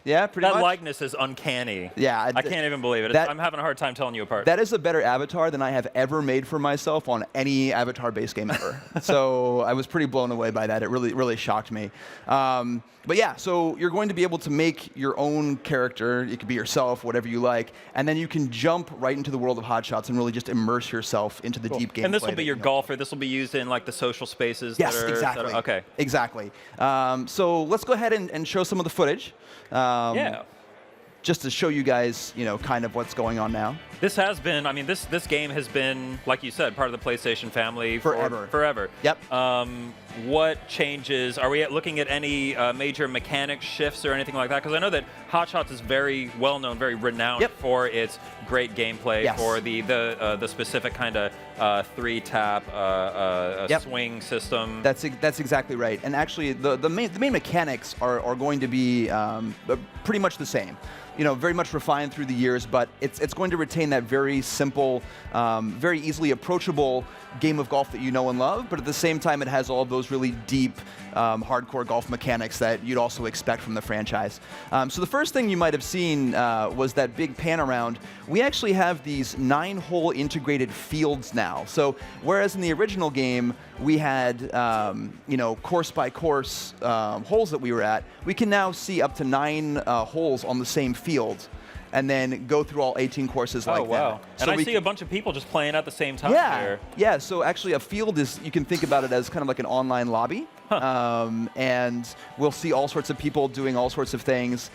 Yeah, pretty much. That likeness is uncanny. Yeah. I can't even believe it. I'm having a hard time telling you apart. That is a better avatar than I have ever made for myself on any avatar-based game ever. So I was pretty blown away by that. It really shocked me. But yeah, so you're going to be able to make your own character. It could be yourself, whatever you like, and then you can jump right into the world of Hot Shots and really just immerse yourself into the deep gameplay. And this will be your golfer. This will be used in like the social spaces. Yes, that are, exactly. That are, okay. Exactly. So let's go ahead and show some of the footage. Yeah. Just to show you guys, kind of what's going on now. This has been, I mean, this game has been, like you said, part of the PlayStation family forever. Yep. What changes? Are we looking at any major mechanic shifts or anything like that? Because I know that Hot Shots is very well known, very renowned for its great gameplay, for the specific kind of 3-tap swing system. That's exactly right. And actually, the main mechanics are going to be pretty much the same. Very much refined through the years, but it's going to retain that very simple, very easily approachable game of golf that you know and love, but at the same time it has all of those really deep, hardcore golf mechanics that you'd also expect from the franchise. So the first thing you might have seen was that big pan around. We actually have these 9-hole integrated fields now. So whereas in the original game we had course by course holes that we were at, we can now see up to 9 holes on the same field, and then go through all 18 courses like that. Oh, wow. So and I see a bunch of people just playing at the same time here. Yeah, so actually a field is, you can think about it as kind of like an online lobby. And we'll see all sorts of people doing all sorts of things,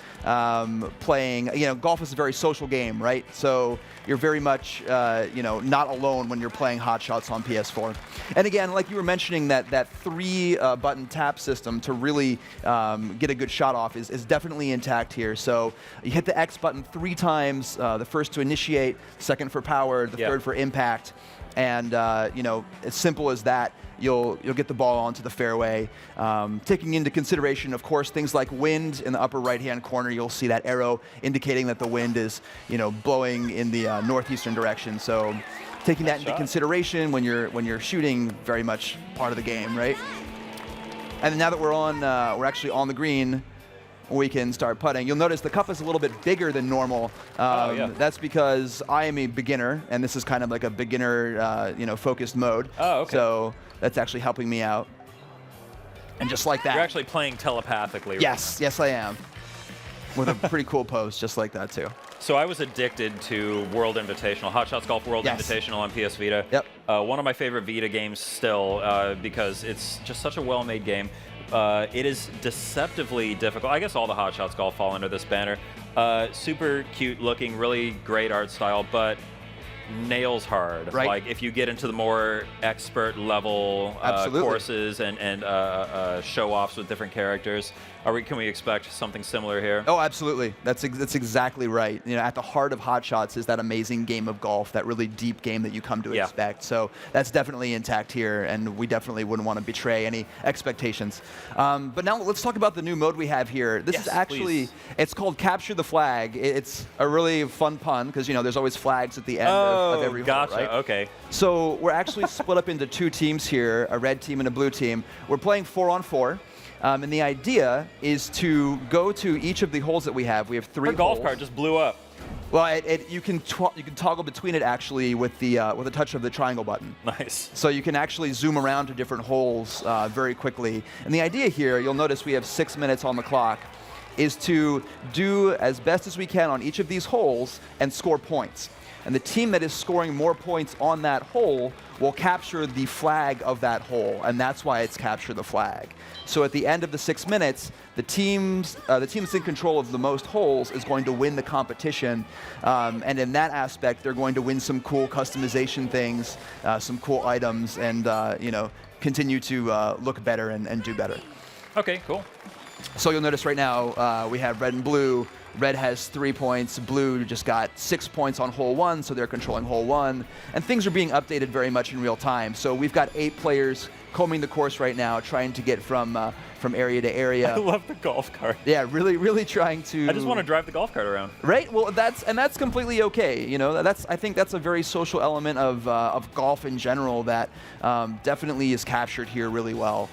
playing. Golf is a very social game, right? So you're very much, not alone when you're playing Hot Shots on PS4. And again, like you were mentioning, that 3-button tap system to really get a good shot off is definitely intact here. So you hit the X button 3 times, the first to initiate, second for power, the third for impact. And as simple as that, you'll get the ball onto the fairway. Taking into consideration, of course, things like wind in the upper right-hand corner, you'll see that arrow indicating that the wind is, blowing in the northeastern direction. So taking that into consideration when you're shooting, very much part of the game, right? And now that we're actually on the green, we can start putting. You'll notice the cup is a little bit bigger than normal. That's because I am a beginner, and this is kind of like a beginner, focused mode. Oh, okay. So that's actually helping me out. And just like that. You're actually playing telepathically. Right? Yes, I am. With a pretty cool pose, just like that too. So I was addicted to World Invitational, Hot Shots Golf World Invitational on PS Vita. Yep. One of my favorite Vita games still, because it's just such a well-made game. It is deceptively difficult. I guess all the Hot Shots Golf fall under this banner. Super cute looking, really great art style, but nails hard. Right. Like if you get into the more expert level courses and show-offs with different characters, can we expect something similar here? Oh, absolutely. That's exactly right. At the heart of Hot Shots is that amazing game of golf, that really deep game that you come to expect. So that's definitely intact here, and we definitely wouldn't want to betray any expectations. But now let's talk about the new mode we have here. This is actually, it's called Capture the Flag. It's a really fun pun because there's always flags at the end of every hole, right? Okay. So we're actually split up into 2 teams here, a red team and a blue team. We're playing 4-on-4. And the idea is to go to each of the holes that we have. We have 3 Her golf cart just blew up. Well, you can toggle between it actually with a touch of the triangle button. Nice. So you can actually zoom around to different holes very quickly. And the idea here, you'll notice we have 6 minutes on the clock, is to do as best as we can on each of these holes and score points. And the team that is scoring more points on that hole will capture the flag of that hole, and that's why it's Capture the Flag. So at the end of the 6 minutes, the team that's in control of the most holes is going to win the competition, and in that aspect, they're going to win some cool customization things, some cool items, and continue to look better and do better. Okay, cool. So you'll notice right now we have red and blue Red has 3 points. Blue just got 6 points on hole 1, so they're controlling hole 1. And things are being updated very much in real time. So we've got 8 players combing the course right now, trying to get from area to area. I love the golf cart. Yeah, really trying to. I just want to drive the golf cart around. Right. Well, that's completely okay. You know, I think that's a very social element of golf in general that definitely is captured here really well.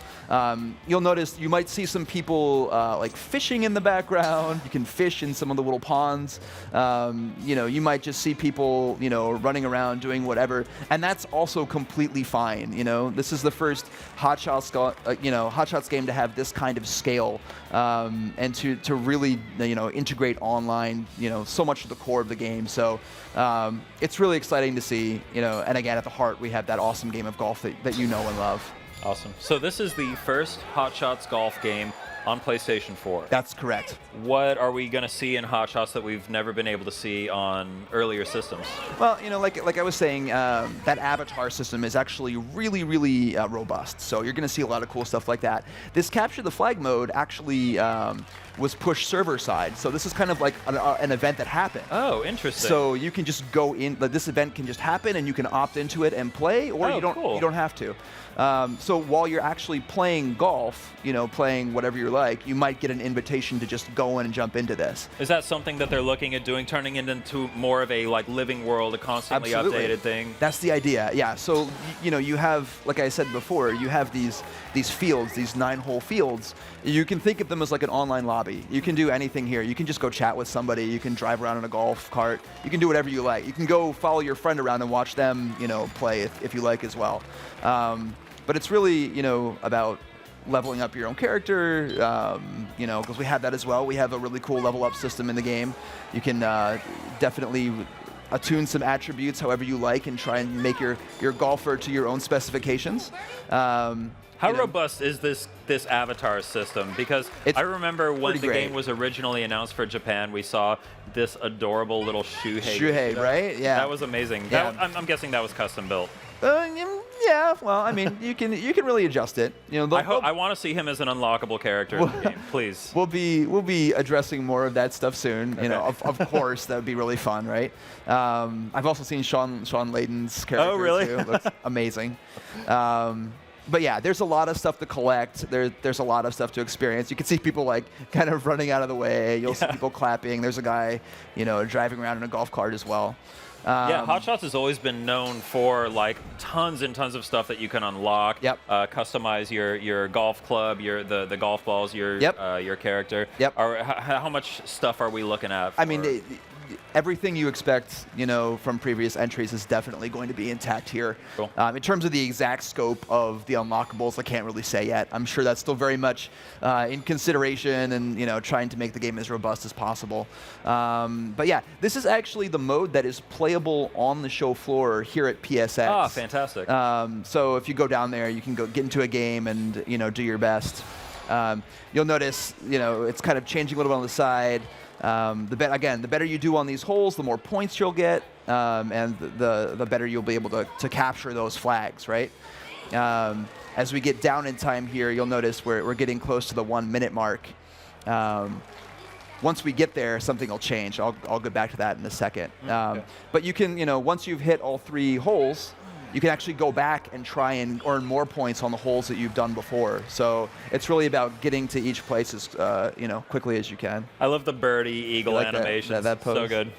You'll notice you might see some people like fishing in the background. You can fish in some of the little ponds. You know, you might just see people, you know, running around doing whatever, and that's also completely fine. You know, this is the first Hot Shots game to have this kind of scale, and to really, you know, integrate online, you know, so much of the core of the game. So it's really exciting to see, you know, and again, at the heart, we have that awesome game of golf that you know and love. Awesome. So this is the first Hot Shots golf game on PlayStation 4. That's correct. What are we going to see in Hot Shots that we've never been able to see on earlier systems? Well, you know, like I was saying, that avatar system is actually really robust. So you're going to see a lot of cool stuff like that. This capture the flag mode actually was pushed server side. So this is kind of like an event that happened. Oh, interesting. So you can just go in. Like, this event can just happen, and you can opt into it and play, or you don't. Cool. You don't have to. So while you're actually playing golf, you know, playing whatever you like, you might get an invitation to just go in and jump into this. Is that something that they're looking at doing, turning it into more of a like living world, a constantly updated thing? That's the idea, yeah. So, you know, you have, like I said before, you have these fields, these 9-hole fields. You can think of them as like an online lobby. You can do anything here. You can just go chat with somebody. You can drive around in a golf cart. You can do whatever you like. You can go follow your friend around and watch them, you know, play if you like as well. But it's really, you know, about leveling up your own character, you know, because we have that as well. We have a really cool level up system in the game. You can definitely attune some attributes however you like and try and make your golfer to your own specifications. How robust is this avatar system? Because I remember when the game was originally announced for Japan, we saw this adorable little Shuhei. Right? Yeah. That was amazing. Yeah. I'm guessing that was custom built. Yeah, well, I mean, you can really adjust it. You know, I want to see him as an unlockable character in the game, please. We'll be addressing more of that stuff soon. You know, of course, that would be really fun, right? I've also seen Sean Layden's character. Oh, really? Too. It looks amazing. But yeah, there's a lot of stuff to collect. There's a lot of stuff to experience. You can see people like kind of running out of the way. You'll see people clapping. There's a guy, you know, driving around in a golf cart as well. Yeah, Hot Shots has always been known for like tons and tons of stuff that you can unlock. Yep. Customize your golf club, the golf balls, your character. Yep. How much stuff are we looking at? I mean, everything you expect, you know, from previous entries is definitely going to be intact here. Cool. In terms of the exact scope of the unlockables, I can't really say yet. I'm sure that's still very much in consideration and, you know, trying to make the game as robust as possible. But yeah, this is actually the mode that is playable on the show floor here at PSX. Ah, fantastic. So if you go down there, you can go get into a game and, you know, do your best. You'll notice, you know, it's kind of changing a little bit on the side. The better you do on these holes, the more points you'll get, and the better you'll be able to capture those flags, right? As we get down in time here, you'll notice we're getting close to the 1 minute mark. Once we get there, something will change. I'll get back to that in a second. But you can, you know, once you've hit all 3 holes, you can actually go back and try and earn more points on the holes that you've done before. So it's really about getting to each place as you know, quickly as you can. I love the birdie eagle like animation. That pose. So good.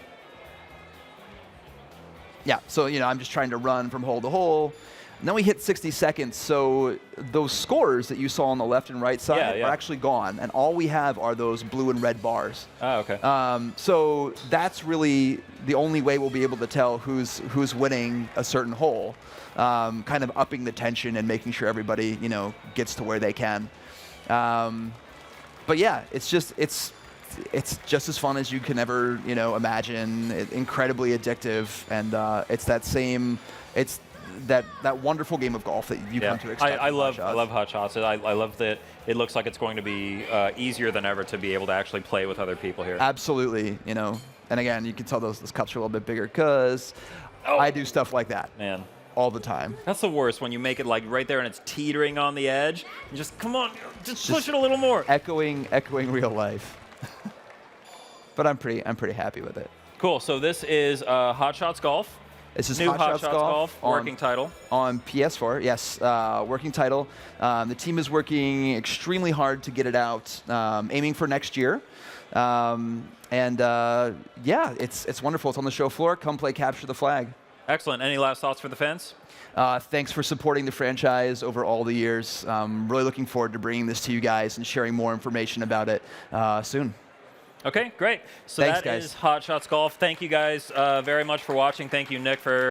Yeah. So, you know, I'm just trying to run from hole to hole. And then we hit 60 seconds, so those scores that you saw on the left and right side are actually gone, and all we have are those blue and red bars. Oh, okay. So that's really the only way we'll be able to tell who's winning a certain hole, kind of upping the tension and making sure everybody, you know, gets to where they can. But yeah, it's just as fun as you can ever, you know, imagine. Incredibly addictive, and it's that wonderful game of golf that you come to expect. I love Hot Shots. I love that it looks like it's going to be easier than ever to be able to actually play with other people here. Absolutely, you know. And again, you can tell those cups are a little bit bigger because I do stuff like that. Man. All the time. That's the worst, when you make it like right there and it's teetering on the edge. And just come on, just push it a little more. Echoing real life. but I'm pretty happy with it. Cool. So this is Hot Shots Golf. This is New Hot Shots Golf working title. On PS4, yes, working title. The team is working extremely hard to get it out, aiming for next year. Yeah, it's wonderful. It's on the show floor. Come play Capture the Flag. Excellent. Any last thoughts for the fans? Thanks for supporting the franchise over all the years. Really looking forward to bringing this to you guys and sharing more information about it soon. Okay, great. So Thanks, that guys. is Hot Shots Golf. Thank you guys very much for watching. Thank you, Nick, for